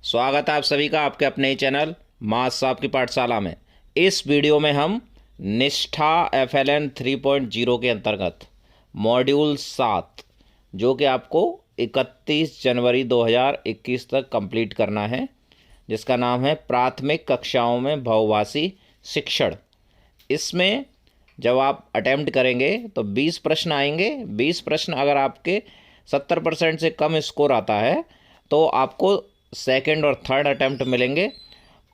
स्वागत है आप सभी का आपके अपने ही चैनल मास साहब की पाठशाला में। इस वीडियो में हम निष्ठा FLN 3.0 के अंतर्गत मॉड्यूल 7 जो कि आपको 31 जनवरी 2021 तक कंप्लीट करना है, जिसका नाम है प्राथमिक कक्षाओं में बहुभाषी शिक्षण। इसमें जब आप अटेम्प्ट करेंगे तो 20 प्रश्न आएंगे। 20 प्रश्न अगर आपके 70% से कम स्कोर आता है तो आपको सेकंड और थर्ड अटेम्प्ट मिलेंगे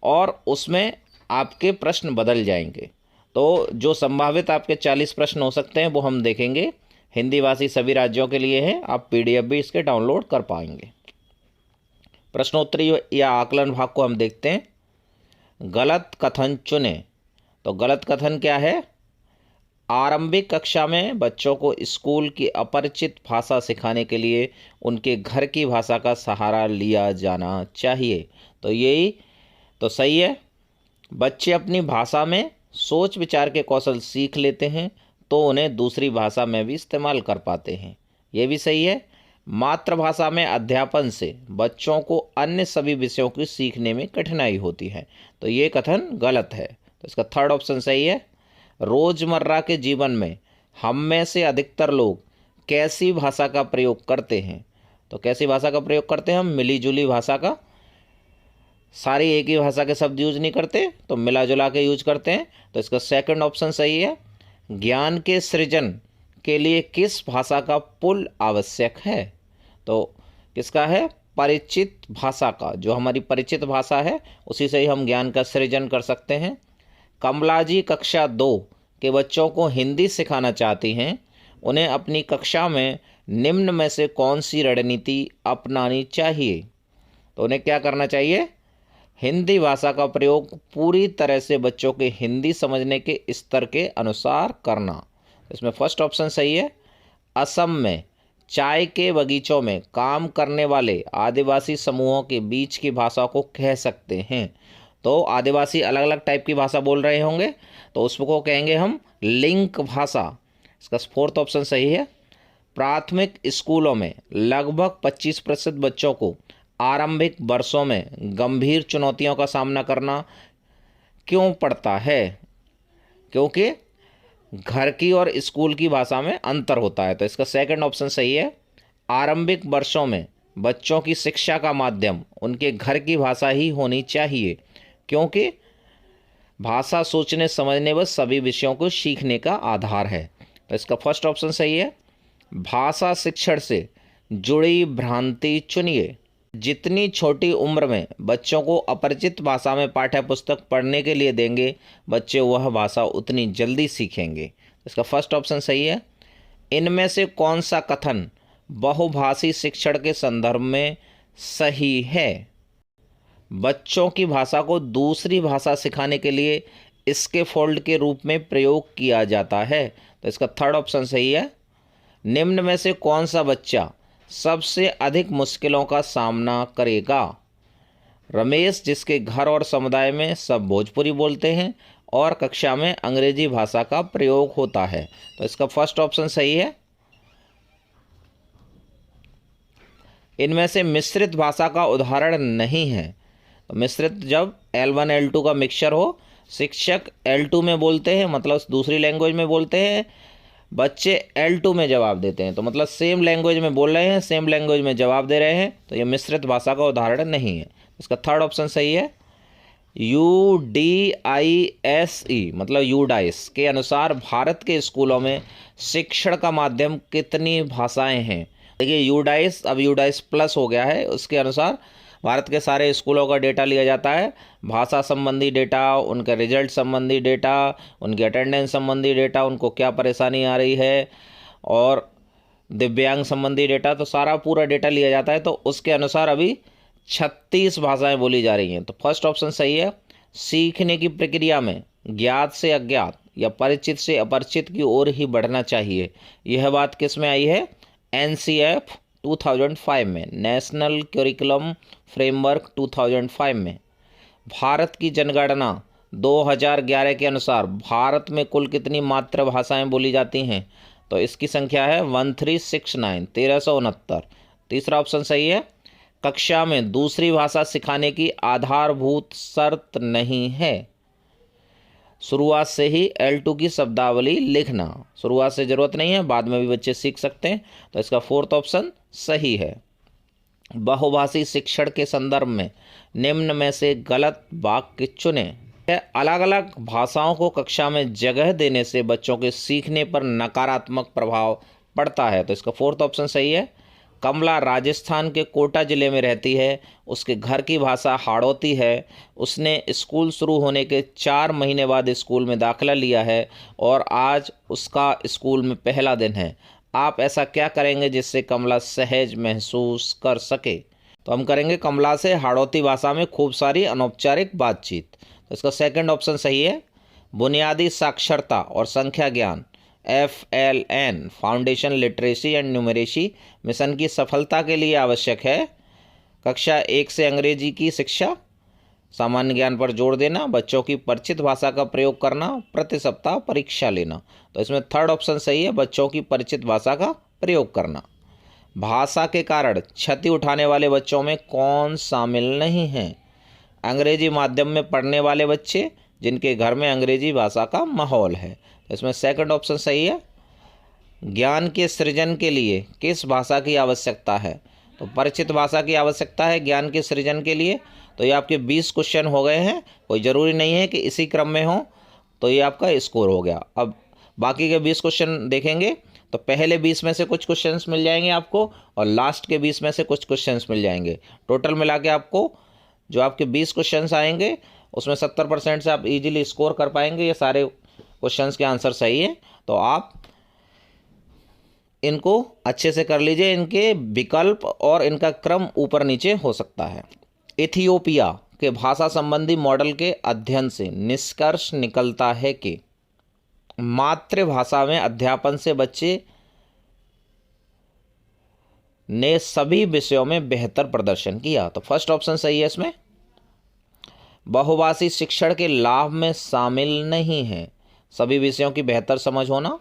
और उसमें आपके प्रश्न बदल जाएंगे। तो जो संभावित आपके 40 प्रश्न हो सकते हैं वो हम देखेंगे। हिंदी भाषी सभी राज्यों के लिए है, आप PDF भी इसके डाउनलोड कर पाएंगे। प्रश्नोत्तरी या आकलन भाग को हम देखते हैं। गलत कथन चुनें। तो गलत कथन क्या है? आरंभिक कक्षा में बच्चों को स्कूल की अपरिचित भाषा सिखाने के लिए उनके घर की भाषा का सहारा लिया जाना चाहिए। तो यही तो सही है। बच्चे अपनी भाषा में सोच विचार के कौशल सीख लेते हैं तो उन्हें दूसरी भाषा में भी इस्तेमाल कर पाते हैं। ये भी सही है। मातृभाषा में अध्यापन से बच्चों को अन्य सभी विषयों की सीखने में कठिनाई होती है। तो ये कथन गलत है। तो इसका थर्ड ऑप्शन सही है। रोज़मर्रा के जीवन में हम में से अधिकतर लोग कैसी भाषा का प्रयोग करते हैं? तो कैसी भाषा का प्रयोग करते हैं हम? मिली जुली भाषा का। सारी एक ही भाषा के शब्द यूज नहीं करते, तो मिला जुला के यूज करते हैं। तो इसका सेकंड ऑप्शन सही है। ज्ञान के सृजन के लिए किस भाषा का पुल आवश्यक है? तो किसका है? परिचित भाषा का। जो हमारी परिचित भाषा है उसी से ही हम ज्ञान का सृजन कर सकते हैं। कमला जी कक्षा 2 के बच्चों को हिंदी सिखाना चाहती हैं। उन्हें अपनी कक्षा में निम्न में से कौन सी रणनीति अपनानी चाहिए? तो उन्हें क्या करना चाहिए? हिंदी भाषा का प्रयोग पूरी तरह से बच्चों के हिंदी समझने के स्तर के अनुसार करना। इसमें फर्स्ट ऑप्शन सही है। असम में चाय के बगीचों में काम करने वाले आदिवासी समूहों के बीच की भाषा को कह सकते हैं। तो आदिवासी अलग अलग टाइप की भाषा बोल रहे होंगे तो उसको कहेंगे हम लिंक भाषा। इसका फोर्थ ऑप्शन सही है। प्राथमिक स्कूलों में लगभग 25% बच्चों को आरंभिक वर्षों में गंभीर चुनौतियों का सामना करना क्यों पड़ता है? क्योंकि घर की और स्कूल की भाषा में अंतर होता है। तो इसका सेकंड ऑप्शन सही है। आरंभिक वर्षों में बच्चों की शिक्षा का माध्यम उनके घर की भाषा ही होनी चाहिए, क्योंकि भाषा सोचने समझने व सभी विषयों को सीखने का आधार है। तो इसका फर्स्ट ऑप्शन सही है। भाषा शिक्षण से जुड़ी भ्रांति चुनिए। जितनी छोटी उम्र में बच्चों को अपरिचित भाषा में पाठ्य पुस्तक पढ़ने के लिए देंगे, बच्चे वह भाषा उतनी जल्दी सीखेंगे। इसका फर्स्ट ऑप्शन सही है। इनमें से कौन सा कथन बहुभाषी शिक्षण के संदर्भ में सही है? बच्चों की भाषा को दूसरी भाषा सिखाने के लिए इसके फोल्ड के रूप में प्रयोग किया जाता है। तो इसका थर्ड ऑप्शन सही है। निम्न में से कौन सा बच्चा सबसे अधिक मुश्किलों का सामना करेगा? रमेश, जिसके घर और समुदाय में सब भोजपुरी बोलते हैं और कक्षा में अंग्रेजी भाषा का प्रयोग होता है। तो इसका फर्स्ट ऑप्शन सही है। इनमें से मिश्रित भाषा का उदाहरण नहीं है। तो मिश्रित जब L1 L2 का मिक्सचर हो, शिक्षक L2 में बोलते हैं मतलब दूसरी लैंग्वेज में बोलते हैं, बच्चे L2 में जवाब देते हैं, तो मतलब सेम लैंग्वेज में बोल रहे हैं, सेम लैंग्वेज में जवाब दे रहे हैं, तो ये मिश्रित भाषा का उदाहरण नहीं है। इसका थर्ड ऑप्शन सही है। UDISE मतलब यूडाइस के अनुसार भारत के स्कूलों में शिक्षण का माध्यम कितनी भाषाएं हैं? देखिए यूडाइस अब यूडाइस प्लस हो गया है। उसके अनुसार भारत के सारे स्कूलों का डेटा लिया जाता है। भाषा संबंधी डेटा, उनके रिजल्ट संबंधी डेटा, उनकी अटेंडेंस संबंधी डेटा, उनको क्या परेशानी आ रही है, और दिव्यांग संबंधी डेटा, तो सारा पूरा डेटा लिया जाता है। तो उसके अनुसार अभी 36 भाषाएं बोली जा रही हैं। तो फर्स्ट ऑप्शन सही है। सीखने की प्रक्रिया में ज्ञात से अज्ञात या परिचित से अपरिचित की ओर ही बढ़ना चाहिए। यह बात किस में आई है? NCF 2005 में, नेशनल करिकुलम फ्रेमवर्क 2005 में। भारत की जनगणना 2011 के अनुसार भारत में कुल कितनी मातृभाषाएं बोली जाती हैं? तो इसकी संख्या है 1369 1369। तीसरा ऑप्शन सही है। कक्षा में दूसरी भाषा सिखाने की आधारभूत शर्त नहीं है। शुरुआत से ही L2 की शब्दावली लिखना, शुरुआत से ज़रूरत नहीं है, बाद में भी बच्चे सीख सकते हैं। तो इसका फोर्थ ऑप्शन सही है। बहुभाषी शिक्षण के संदर्भ में निम्न में से गलत वाक्य चुनें। अलग अलग भाषाओं को कक्षा में जगह देने से बच्चों के सीखने पर नकारात्मक प्रभाव पड़ता है। तो इसका फोर्थ ऑप्शन सही है। कमला राजस्थान के कोटा ज़िले में रहती है, उसके घर की भाषा हाड़ौती है। उसने स्कूल शुरू होने के 4 महीने बाद स्कूल में दाखिला लिया है और आज उसका स्कूल में पहला दिन है। आप ऐसा क्या करेंगे जिससे कमला सहज महसूस कर सके? तो हम करेंगे कमला से हाड़ौती भाषा में खूब सारी अनौपचारिक बातचीत। तो इसका सेकंड ऑप्शन सही है। बुनियादी साक्षरता और संख्या ज्ञान FLN foundation literacy and numeracy mission की सफलता के लिए आवश्यक है कक्षा 1 से अंग्रेजी की शिक्षा, सामान्य ज्ञान पर जोर देना, बच्चों की परिचित भाषा का प्रयोग करना, प्रति सप्ताह परीक्षा लेना। तो इसमें थर्ड ऑप्शन सही है, बच्चों की परिचित भाषा का प्रयोग करना। भाषा के कारण क्षति उठाने वाले बच्चों में कौन शामिल नहीं है? अंग्रेजी माध्यम में पढ़ने वाले बच्चे जिनके घर में अंग्रेजी भाषा का माहौल है। तो इसमें सेकंड ऑप्शन सही है। ज्ञान के सृजन के लिए किस भाषा की आवश्यकता है? तो परिचित भाषा की आवश्यकता है ज्ञान के सृजन के लिए। तो ये आपके 20 क्वेश्चन हो गए हैं, कोई ज़रूरी नहीं है कि इसी क्रम में हो। तो ये आपका स्कोर हो गया। अब बाकी के 20 क्वेश्चन देखेंगे तो पहले 20 में से कुछ क्वेश्चंस मिल जाएंगे आपको और लास्ट के 20 में से कुछ क्वेश्चंस मिल जाएंगे। टोटल मिला के आपको जो आपके 20 क्वेश्चंस आएंगे उसमें 70% से आप इजीली स्कोर कर पाएंगे। ये सारे क्वेश्चंस के आंसर सही है, तो आप इनको अच्छे से कर लीजिए। इनके विकल्प और इनका क्रम ऊपर नीचे हो सकता है। इथियोपिया के भाषा संबंधी मॉडल के अध्ययन से निष्कर्ष निकलता है कि मातृभाषा में अध्यापन से बच्चे ने सभी विषयों में बेहतर प्रदर्शन किया। तो फर्स्ट ऑप्शन सही है इसमें। बहुभाषी शिक्षण के लाभ में शामिल नहीं है सभी विषयों की बेहतर समझ होना,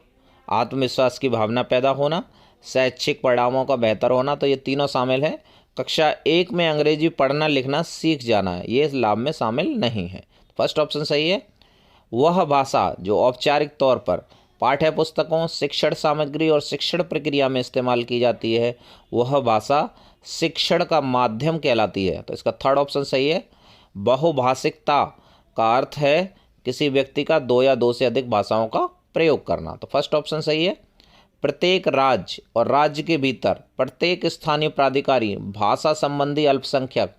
आत्मविश्वास की भावना पैदा होना, शैक्षिक परिणामों का बेहतर होना। तो ये तीनों शामिल है। कक्षा 1 में अंग्रेजी पढ़ना लिखना सीख जाना, ये इस लाभ में शामिल नहीं है। फर्स्ट ऑप्शन सही है। वह भाषा जो औपचारिक तौर पर पाठ्य पुस्तकों, शिक्षण सामग्री और शिक्षण प्रक्रिया में इस्तेमाल की जाती है, वह भाषा शिक्षण का माध्यम कहलाती है। तो इसका थर्ड ऑप्शन सही है। बहुभाषिकता का अर्थ है किसी व्यक्ति का 2 या 2 से अधिक भाषाओं का प्रयोग करना। तो फर्स्ट ऑप्शन सही है। प्रत्येक राज्य और राज्य के भीतर प्रत्येक स्थानीय प्राधिकारी भाषा संबंधी अल्पसंख्यक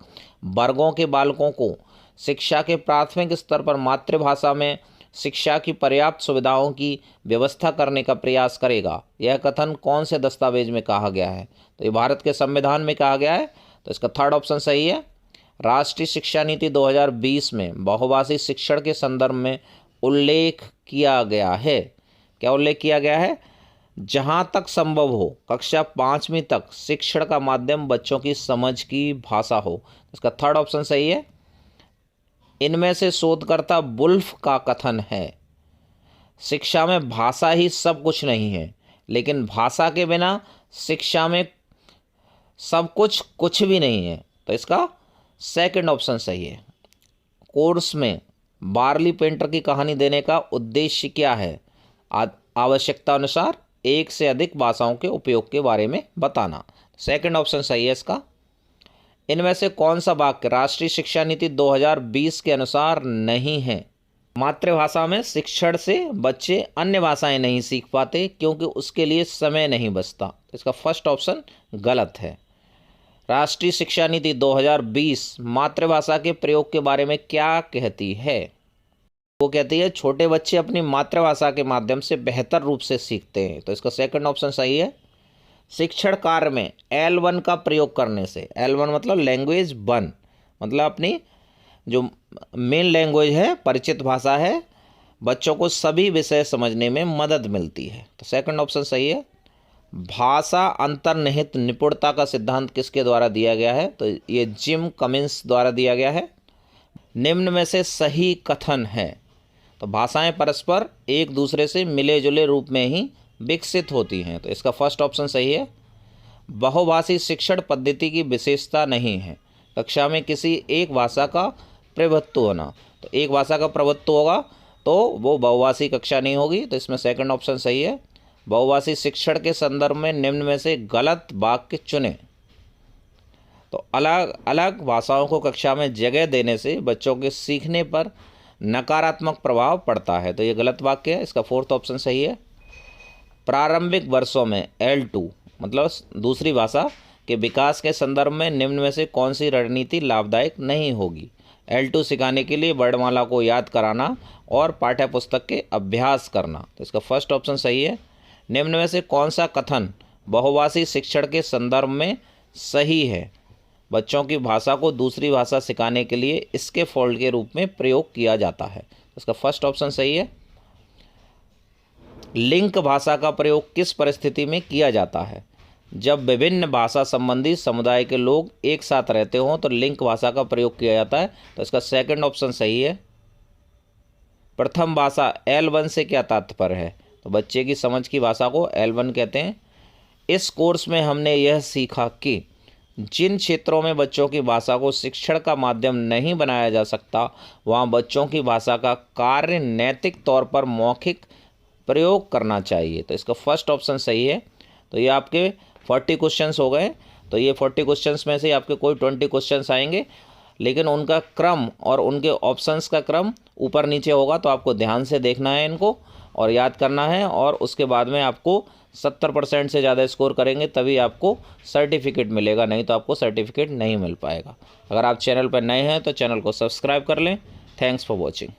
वर्गों के बालकों को शिक्षा के प्राथमिक स्तर पर मातृभाषा में शिक्षा की पर्याप्त सुविधाओं की व्यवस्था करने का प्रयास करेगा। यह कथन कौन से दस्तावेज में कहा गया है? तो ये भारत के संविधान में कहा गया है। तो इसका थर्ड ऑप्शन सही है। राष्ट्रीय शिक्षा नीति 2020 में बहुभाषी शिक्षण के संदर्भ में उल्लेख किया गया है। क्या उल्लेख किया गया है? जहाँ तक संभव हो कक्षा 5वीं तक शिक्षण का माध्यम बच्चों की समझ की भाषा हो। इसका थर्ड ऑप्शन सही है। इनमें से शोधकर्ता वुल्फ का कथन है शिक्षा में भाषा ही सब कुछ नहीं है, लेकिन भाषा के बिना शिक्षा में सब कुछ भी नहीं है। तो इसका सेकंड ऑप्शन सही है। कोर्स में बार्ली पेंटर की कहानी देने का उद्देश्य क्या है? आवश्यकता अनुसार 1 से अधिक भाषाओं के उपयोग के बारे में बताना। सेकंड ऑप्शन सही है इसका। इनमें से कौन सा वाक्य राष्ट्रीय शिक्षा नीति 2020 के अनुसार नहीं है? मातृभाषा में शिक्षण से बच्चे अन्य भाषाएं नहीं सीख पाते क्योंकि उसके लिए समय नहीं बचता। इसका फर्स्ट ऑप्शन गलत है। राष्ट्रीय शिक्षा नीति 2020 मातृभाषा के प्रयोग के बारे में क्या कहती है? वो कहती है छोटे बच्चे अपनी मातृभाषा के माध्यम से बेहतर रूप से सीखते हैं। तो इसका सेकंड ऑप्शन सही है। शिक्षण कार्य में L1 का प्रयोग करने से, L1 मतलब लैंग्वेज 1 मतलब अपनी जो मेन लैंग्वेज है, परिचित भाषा है, बच्चों को सभी विषय समझने में मदद मिलती है। तो सेकंड ऑप्शन सही है। भाषा अंतर्निहित निपुणता का सिद्धांत किसके द्वारा दिया गया है? तो ये जिम कमिंस द्वारा दिया गया है। निम्न में से सही कथन है। तो भाषाएं परस्पर एक दूसरे से मिले जुले रूप में ही विकसित होती हैं। तो इसका फर्स्ट ऑप्शन सही है। बहुभाषी शिक्षण पद्धति की विशेषता नहीं है। कक्षा में किसी एक भाषा का प्रभुत्व होना, तो एक भाषा का प्रभुत्व होगा तो वो बहुभाषी कक्षा नहीं होगी। तो इसमें सेकंड ऑप्शन सही है। बहुभाषी शिक्षण के संदर्भ में निम्न में से गलत वाक्य चुनें। तो अलग अलग भाषाओं को कक्षा में जगह देने से बच्चों के सीखने पर नकारात्मक प्रभाव पड़ता है, तो ये गलत वाक्य है। इसका फोर्थ ऑप्शन सही है। प्रारंभिक वर्षों में L2 मतलब दूसरी भाषा के विकास के संदर्भ में निम्न में से कौन सी रणनीति लाभदायक नहीं होगी। L2 सिखाने के लिए वर्णमाला को याद कराना और पाठ्यपुस्तक के अभ्यास करना, तो इसका फर्स्ट ऑप्शन सही है। निम्न में से कौन सा कथन बहुभाषी शिक्षण के संदर्भ में सही है। बच्चों की भाषा को दूसरी भाषा सिखाने के लिए इसके फोल्ड के रूप में प्रयोग किया जाता है, इसका फर्स्ट ऑप्शन सही है। लिंक भाषा का प्रयोग किस परिस्थिति में किया जाता है। जब विभिन्न भाषा संबंधी समुदाय के लोग एक साथ रहते हों तो लिंक भाषा का प्रयोग किया जाता है, तो इसका सेकंड ऑप्शन सही है। प्रथम भाषा L1 से क्या तात्पर्य है, तो बच्चे की समझ की भाषा को L1 कहते हैं। इस कोर्स में हमने यह सीखा कि जिन क्षेत्रों में बच्चों की भाषा को शिक्षण का माध्यम नहीं बनाया जा सकता, वहाँ बच्चों की भाषा का कार्य नैतिक तौर पर मौखिक प्रयोग करना चाहिए, तो इसका फर्स्ट ऑप्शन सही है। तो ये आपके 40 क्वेश्चंस हो गए। तो ये 40 क्वेश्चंस में से आपके कोई 20 क्वेश्चंस आएंगे, लेकिन उनका क्रम और उनके ऑप्शंस का क्रम ऊपर नीचे होगा, तो आपको ध्यान से देखना है इनको और याद करना है। और उसके बाद में आपको 70% से ज़्यादा स्कोर करेंगे तभी आपको सर्टिफिकेट मिलेगा, नहीं तो आपको सर्टिफिकेट नहीं मिल पाएगा। अगर आप चैनल पर नए हैं तो चैनल को सब्सक्राइब कर लें। Thanks for watching.